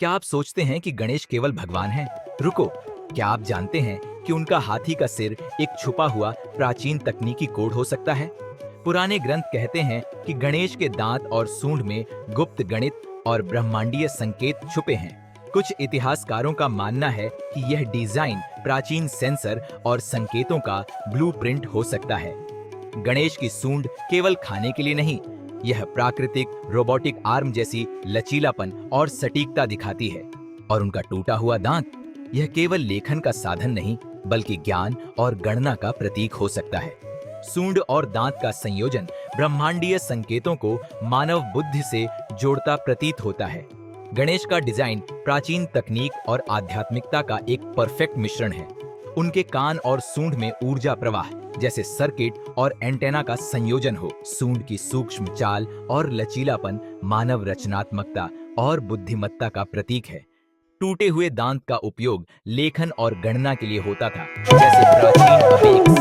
क्या आप सोचते हैं कि गणेश केवल भगवान हैं? रुको, क्या आप जानते हैं कि उनका हाथी का सिर एक छुपा हुआ प्राचीन तकनीकी कोड हो सकता है? पुराने ग्रंथ कहते हैं कि गणेश के दांत और सूंड में गुप्त गणित और ब्रह्मांडीय संकेत छुपे हैं। कुछ इतिहासकारों का मानना है कि यह डिजाइन प्राचीन सेंसर और संकेतों का ब्लूप्रिंट हो सकता है। गणेश की सूंड केवल खाने के लिए नहीं, यह प्राकृतिक रोबोटिक आर्म जैसी लचीलापन और सटीकता दिखाती है। और उनका टूटा हुआ दांत, यह केवल लेखन का साधन नहीं बल्कि ज्ञान और गणना का प्रतीक हो सकता है। सूंड और दांत का संयोजन ब्रह्मांडीय संकेतों को मानव बुद्धि से जोड़ता प्रतीत होता है। गणेश का डिजाइन प्राचीन तकनीक और आध्यात्मिकता का एक परफेक्ट मिश्रण है। उनके कान और सूंड में ऊर्जा प्रवाह जैसे सर्किट और एंटेना का संयोजन हो। सूंड की सूक्ष्म चाल और लचीलापन मानव रचनात्मकता और बुद्धिमत्ता का प्रतीक है। टूटे हुए दांत का उपयोग लेखन और गणना के लिए होता था, जैसे प्राचीन अपेक्स।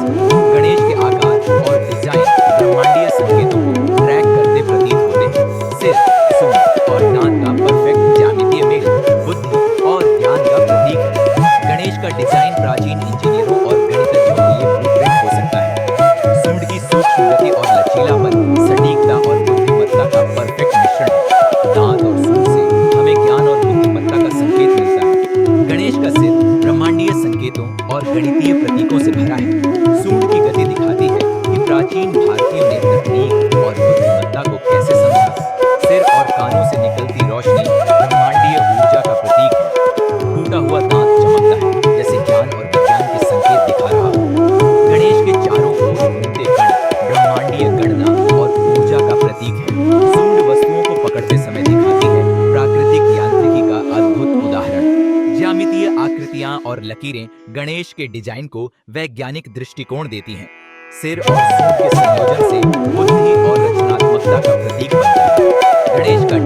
गणेश के आकार और डिजाइन ब्रह्मांडीय संकेतों को ट्रैक करते प्रतीत होते हैं। सिर, सूंड और दांत का परफेक्ट ज्यामितीय मेल बुद्धि और ज्ञान का प्रतीक है। गणेश का डिजाइन प्राचीन इंजीनियरों और गणितज्ञों के लिए ब्लूप्रिंट हो सकता है। सूंड की सूक्ष्म गति और लचीलापन सटीकता और बुद्धिमत्ता का परफेक्ट मिश्रण है। दांत और सूंड से हमें ज्ञान और बुद्धिमत्ता का संकेत मिलता है। गणेश का सिर ब्रह्मांडीय संकेतों और गणितीय प्रतीकों से भरा है। सूंड की गति दिखाती है कि प्राचीन भारतीयों ने तकनीक और बुद्धिमत्ता को कैसे समझा। सिर और कानों से निकलती रोशनी ब्रह्मांडीय ऊर्जा का प्रतीक है। टूटा हुआ दांत चमकता है, जैसे ज्ञान और विज्ञान के संकेत दिखा रहा हो। गणेश के चारों ओर घूमते कण ब्रह्मांडीय गणना और ऊर्जा का प्रतीक है। सूंड वस्तुओं को पकड़ते समय दिखाती है प्राकृतिक यांत्रिकी का अद्भुत उदाहरण। ज्यामितीय आकृतियां और लकीरें गणेश के डिजाइन को वैज्ञानिक दृष्टिकोण देती हैं। सिर और सूंड के संयोजन से बुद्धि और रचनात्मकता का प्रतीक बनता है। गणेश का